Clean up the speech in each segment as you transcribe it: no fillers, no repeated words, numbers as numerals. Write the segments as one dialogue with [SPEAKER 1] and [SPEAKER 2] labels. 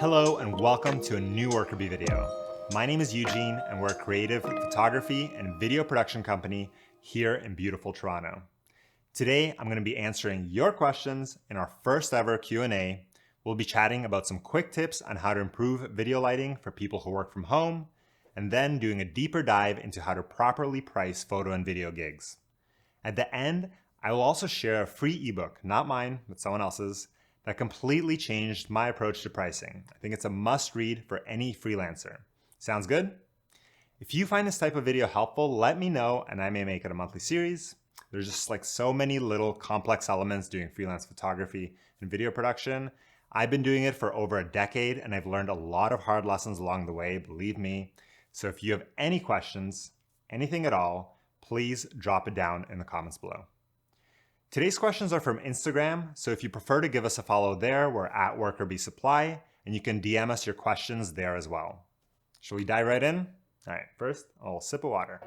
[SPEAKER 1] Hello and welcome to a new Worker Bee video. My name is Eugene and we're a creative photography and video production company here in beautiful Toronto. Today I'm going to be answering your questions in our first ever Q&A. We'll be chatting about some quick tips on how to improve video lighting for people who work from home, and then doing a deeper dive into how to properly price photo and video gigs. At the end, I will also share a free ebook, not mine, but someone else's, that completely changed my approach to pricing. I think it's a must read for any freelancer. Sounds good? If you find this type of video helpful, let me know and I may make it a monthly series. There's just like so many little complex elements doing freelance photography and video production. I've been doing it for over a decade and I've learned a lot of hard lessons along the way, believe me. So if you have any questions, anything at all, please drop it down in the comments below. Today's questions are from Instagram, so if you prefer to give us a follow there, we're at WorkerBeeSupply, and you can DM us your questions there as well. Shall we dive right in? All right, first, a little sip of water.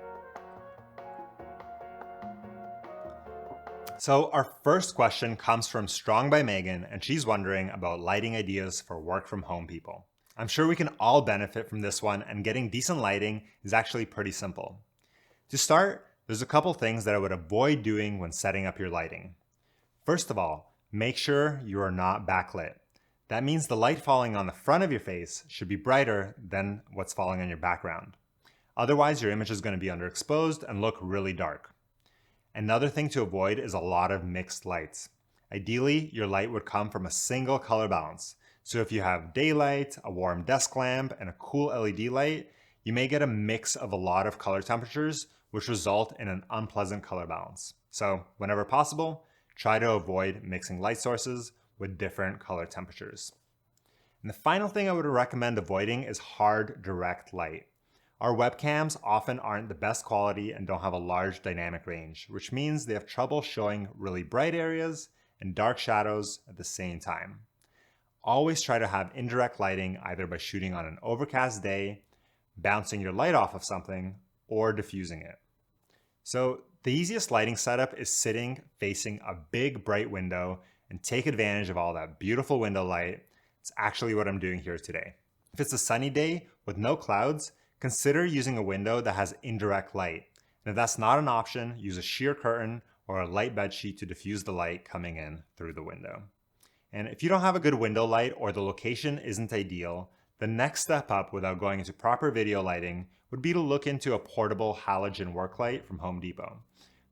[SPEAKER 1] So our first question comes from Strong by Megan, and she's wondering about lighting ideas for work from home people. I'm sure we can all benefit from this one, and getting decent lighting is actually pretty simple. To start, there's a couple things that I would avoid doing when setting up your lighting. First of all, make sure you are not backlit. That means the light falling on the front of your face should be brighter than what's falling on your background. Otherwise, your image is going to be underexposed and look really dark. Another thing to avoid is a lot of mixed lights. Ideally, your light would come from a single color balance. So if you have daylight, a warm desk lamp, and a cool LED light, you may get a mix of a lot of color temperatures, which result in an unpleasant color balance. So whenever possible, try to avoid mixing light sources with different color temperatures. And the final thing I would recommend avoiding is hard direct light. Our webcams often aren't the best quality and don't have a large dynamic range, which means they have trouble showing really bright areas and dark shadows at the same time. Always try to have indirect lighting either by shooting on an overcast day, bouncing your light off of something, or diffusing it. So the easiest lighting setup is sitting facing a big bright window and take advantage of all that beautiful window light. It's actually what I'm doing here today. If it's a sunny day with no clouds, consider using a window that has indirect light. And if that's not an option, use a sheer curtain or a light bed sheet to diffuse the light coming in through the window. And if you don't have a good window light or the location isn't ideal, the next step up without going into proper video lighting would be to look into a portable halogen work light from Home Depot.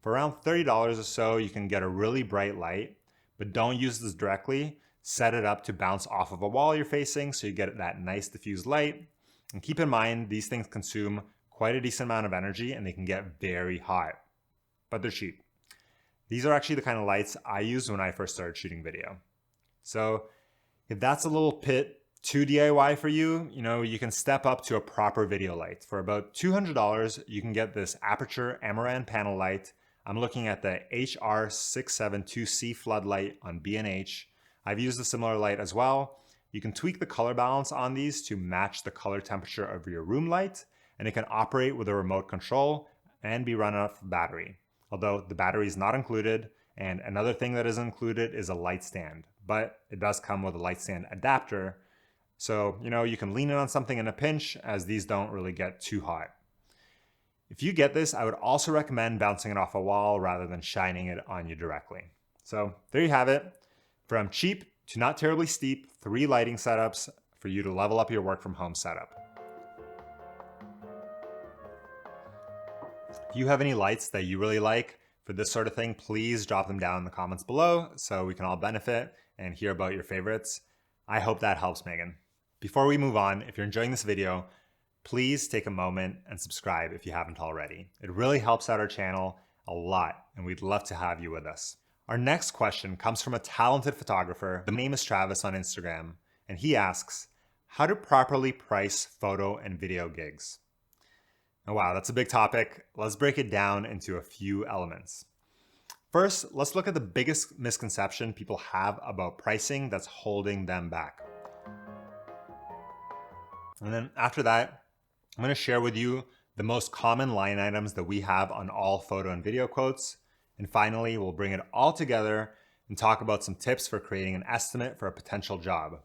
[SPEAKER 1] For around $30 or so, you can get a really bright light, but don't use this directly. Set it up to bounce off of a wall you're facing so you get that nice diffused light. And keep in mind, these things consume quite a decent amount of energy and they can get very hot, but they're cheap. These are actually the kind of lights I used when I first started shooting video. So if that's a little bit too DIY for you, you can step up to a proper video light. For about $200, you can get this Aperture Amaran panel light. I'm looking at the HR672C floodlight on B&H. I've used a similar light as well. You can tweak the color balance on these to match the color temperature of your room light, and it can operate with a remote control and be run off battery, although the battery is not included. And another thing that is included is a light stand, but it does come with a light stand adapter. So, you can lean in on something in a pinch, as these don't really get too hot. If you get this, I would also recommend bouncing it off a wall rather than shining it on you directly. So there you have it. From cheap to not terribly steep, 3 lighting setups for you to level up your work from home setup. If you have any lights that you really like for this sort of thing, please drop them down in the comments below so we can all benefit and hear about your favorites. I hope that helps, Megan. Before we move on, if you're enjoying this video, please take a moment and subscribe if you haven't already. It really helps out our channel a lot, and we'd love to have you with us. Our next question comes from a talented photographer. The name is Travis on Instagram, and he asks, how to properly price photo and video gigs? Oh, wow, that's a big topic. Let's break it down into a few elements. First, let's look at the biggest misconception people have about pricing that's holding them back. And then after that, I'm going to share with you the most common line items that we have on all photo and video quotes. And finally, we'll bring it all together and talk about some tips for creating an estimate for a potential job.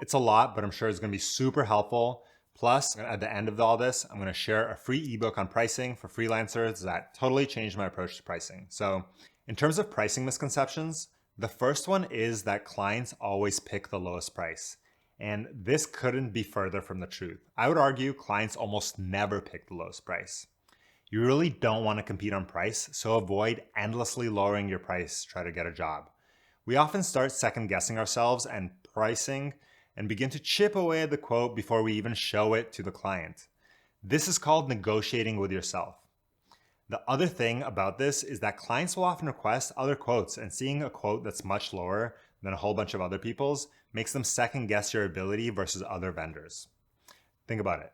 [SPEAKER 1] It's a lot, but I'm sure it's going to be super helpful. Plus, at the end of all this, I'm going to share a free ebook on pricing for freelancers that totally changed my approach to pricing. So, in terms of pricing misconceptions, the first one is that clients always pick the lowest price. And this couldn't be further from the truth. I would argue clients almost never pick the lowest price. You really don't want to compete on price, so avoid endlessly lowering your price to try to get a job. We often start second guessing ourselves and pricing and begin to chip away at the quote before we even show it to the client. This is called negotiating with yourself. The other thing about this is that clients will often request other quotes, and seeing a quote that's much lower than a whole bunch of other people's makes them second guess your ability versus other vendors. Think about it.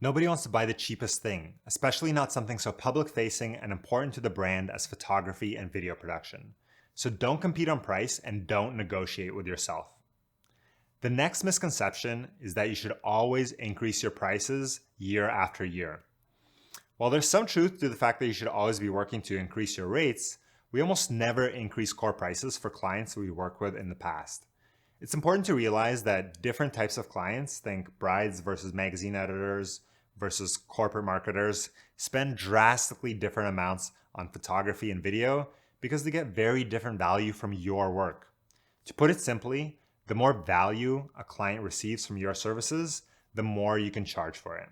[SPEAKER 1] Nobody wants to buy the cheapest thing, especially not something so public facing and important to the brand as photography and video production. So don't compete on price and don't negotiate with yourself. The next misconception is that you should always increase your prices year after year. While there's some truth to the fact that you should always be working to increase your rates, we almost never increase core prices for clients we work with in the past. It's important to realize that different types of clients, think brides versus magazine editors versus corporate marketers, spend drastically different amounts on photography and video because they get very different value from your work. To put it simply, the more value a client receives from your services, the more you can charge for it.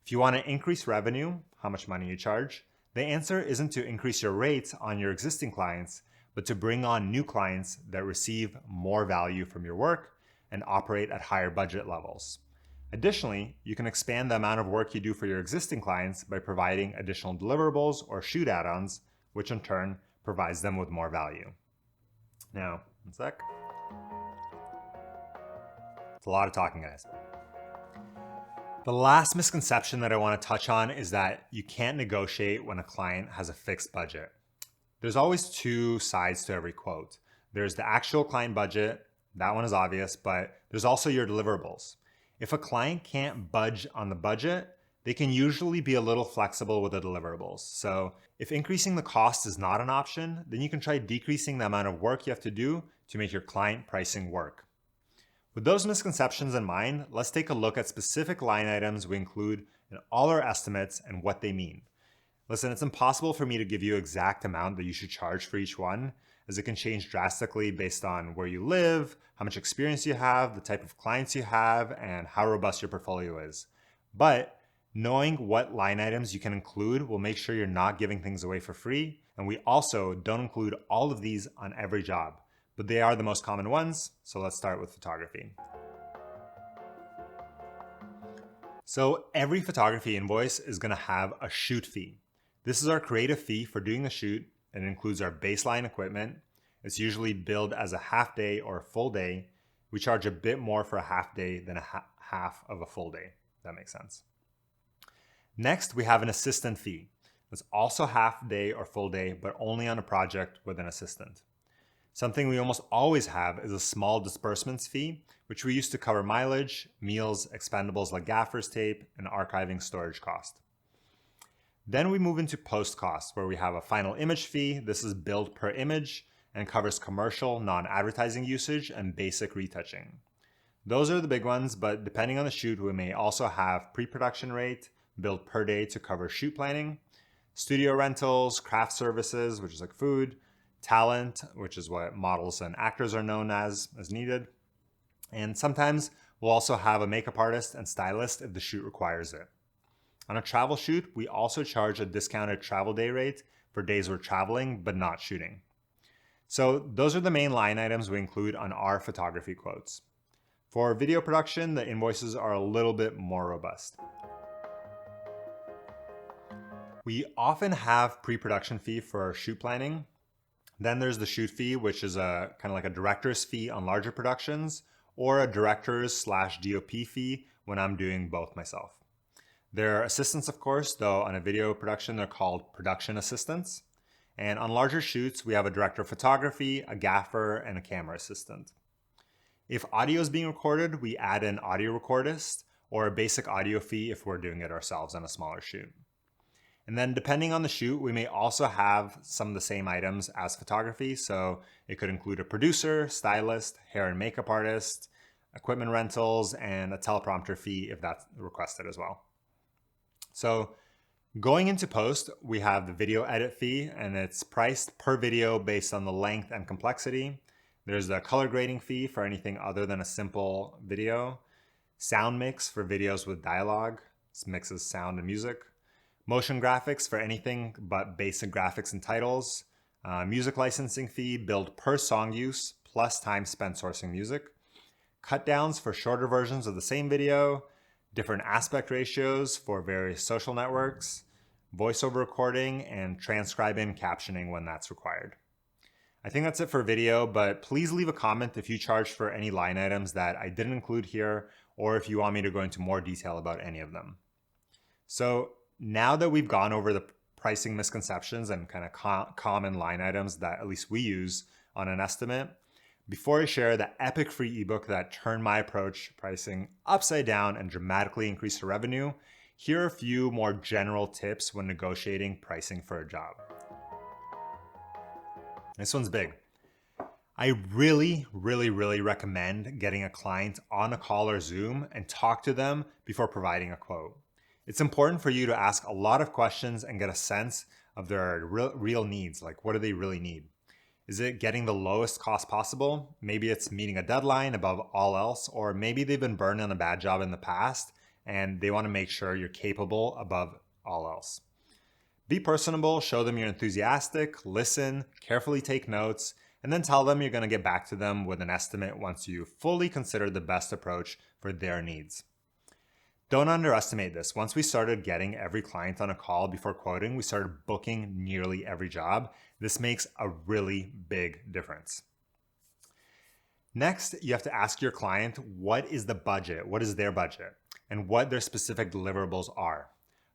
[SPEAKER 1] If you want to increase revenue, how much money you charge, the answer isn't to increase your rates on your existing clients, but to bring on new clients that receive more value from your work and operate at higher budget levels. Additionally, you can expand the amount of work you do for your existing clients by providing additional deliverables or shoot add-ons, which in turn provides them with more value. Now, one sec. It's a lot of talking, guys. The last misconception that I want to touch on is that you can't negotiate when a client has a fixed budget. There's always two sides to every quote. There's the actual client budget, that one is obvious, but there's also your deliverables. If a client can't budge on the budget, they can usually be a little flexible with the deliverables. So if increasing the cost is not an option, then you can try decreasing the amount of work you have to do to make your client pricing work. With those misconceptions in mind, let's take a look at specific line items we include in all our estimates and what they mean. Listen, it's impossible for me to give you an exact amount that you should charge for each one, as it can change drastically based on where you live, how much experience you have, the type of clients you have, and how robust your portfolio is. But knowing what line items you can include will make sure you're not giving things away for free, and we also don't include all of these on every job. But they are the most common ones, so let's start with photography. So every photography invoice is going to have a shoot fee. This is our creative fee for doing the shoot, and it includes our baseline equipment. It's usually billed as a half day or a full day. We charge a bit more for a half day than a half of a full day. That makes sense. Next, we have an assistant fee. It's also half day or full day, but only on a project with an assistant. Something we almost always have is a small disbursements fee, which we use to cover mileage, meals, expendables like gaffer's tape, and archiving storage cost. Then we move into post costs, where we have a final image fee. This is billed per image and covers commercial, non-advertising usage and basic retouching. Those are the big ones, but depending on the shoot, we may also have pre-production rate, billed per day to cover shoot planning, studio rentals, craft services, which is like food, talent, which is what models and actors are known as needed. And sometimes we'll also have a makeup artist and stylist if the shoot requires it. On a travel shoot, we also charge a discounted travel day rate for days we're traveling but not shooting. So those are the main line items we include on our photography quotes. For video production, the invoices are a little bit more robust. We often have pre-production fee for our shoot planning. Then there's the shoot fee, which is a kind of like a director's fee on larger productions, or a director's/DOP fee when I'm doing both myself. There are assistants, of course, though on a video production, they're called production assistants. And on larger shoots, we have a director of photography, a gaffer, and a camera assistant. If audio is being recorded, we add an audio recordist or a basic audio fee if we're doing it ourselves on a smaller shoot. And then depending on the shoot, we may also have some of the same items as photography. So it could include a producer, stylist, hair and makeup artist, equipment rentals, and a teleprompter fee if that's requested as well. So going into post, we have the video edit fee, and it's priced per video based on the length and complexity. There's a color grading fee for anything other than a simple video. Sound mix for videos with dialogue. This mixes sound and music. Motion graphics for anything but basic graphics and titles. Music licensing fee billed per song use plus time spent sourcing music. Cut downs for shorter versions of the same video. Different aspect ratios for various social networks. Voiceover recording and transcribing captioning when that's required. I think that's it for video, but please leave a comment if you charge for any line items that I didn't include here, or if you want me to go into more detail about any of them. So now that we've gone over the pricing misconceptions and kind of common line items that at least we use on an estimate, before I share the epic free ebook that turned my approach pricing upside down and dramatically increased the revenue, here are a few more general tips when negotiating pricing for a job. This one's big. I really recommend getting a client on a call or Zoom and talk to them before providing a quote. It's important for you to ask a lot of questions and get a sense of their real needs, like what do they really need? Is it getting the lowest cost possible? Maybe it's meeting a deadline above all else, or maybe they've been burned on a bad job in the past and they want to make sure you're capable above all else. Be personable, show them you're enthusiastic, listen, carefully take notes, and then tell them you're going to get back to them with an estimate once you fully consider the best approach for their needs. Don't underestimate this. Once we started getting every client on a call before quoting, we started booking nearly every job. This makes a really big difference. Next, you have to ask your client, what is the budget? What is their budget? And what their specific deliverables are.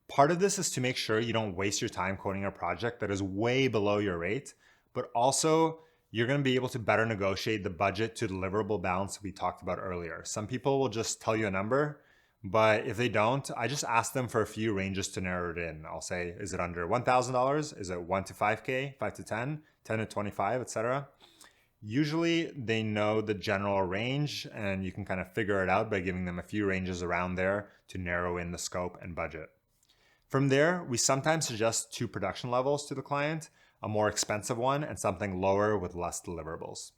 [SPEAKER 1] Part of this is to make sure you don't waste your time quoting a project that is way below your rate, but also you're going to be able to better negotiate the budget to deliverable balance we talked about earlier. Some people will just tell you a number, but if they don't, I just ask them for a few ranges to narrow it in. I'll say, is it under $1,000? Is it 1 to 5K, 5 to 10, 10 to 25, etc. Usually they know the general range and you can kind of figure it out by giving them a few ranges around there to narrow in the scope and budget. From there, we sometimes suggest 2 production levels to the client, a more expensive one and something lower with less deliverables.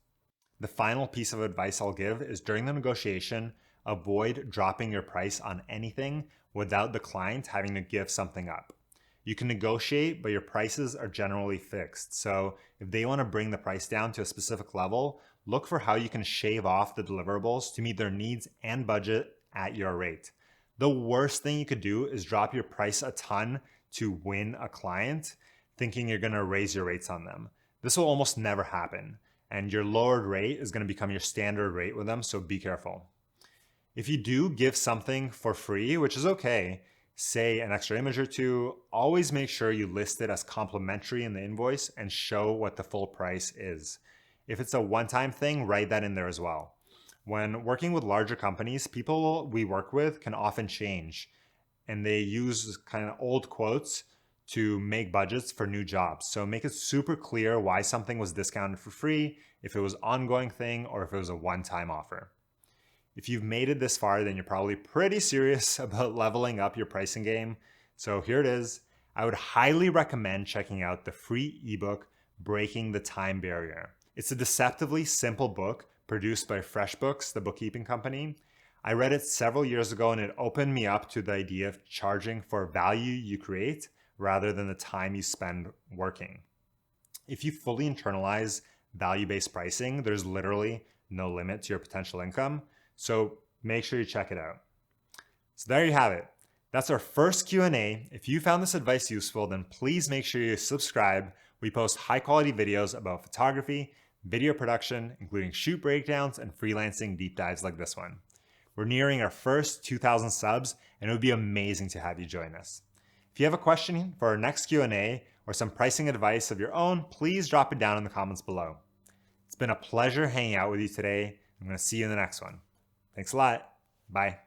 [SPEAKER 1] The final piece of advice I'll give is during the negotiation, avoid dropping your price on anything without the client having to give something up. You can negotiate, but your prices are generally fixed. So if they want to bring the price down to a specific level, look for how you can shave off the deliverables to meet their needs and budget at your rate. The worst thing you could do is drop your price a ton to win a client, thinking you're going to raise your rates on them. This will almost never happen, and your lowered rate is going to become your standard rate with them, so be careful. If you do give something for free, which is okay, say an extra image or two, always make sure you list it as complimentary in the invoice and show what the full price is. If it's a one-time thing, write that in there as well. When working with larger companies, people we work with can often change, and they use kind of old quotes to make budgets for new jobs. So make it super clear why something was discounted for free, if it was an ongoing thing, or if it was a one-time offer. If you've made it this far, then you're probably pretty serious about leveling up your pricing game. So here it is. I would highly recommend checking out the free ebook, Breaking the Time Barrier. It's a deceptively simple book produced by FreshBooks, the bookkeeping company. I read it several years ago and it opened me up to the idea of charging for value you create rather than the time you spend working. If you fully internalize value-based pricing, there's literally no limit to your potential income. So make sure you check it out. So there you have it. That's our first Q&A. If you found this advice useful, then please make sure you subscribe. We post high quality videos about photography, video production, including shoot breakdowns and freelancing deep dives like this one. We're nearing our first 2,000 subs and it would be amazing to have you join us. If you have a question for our next Q&A or some pricing advice of your own, please drop it down in the comments below. It's been a pleasure hanging out with you today. I'm going to see you in the next one. Thanks a lot. Bye.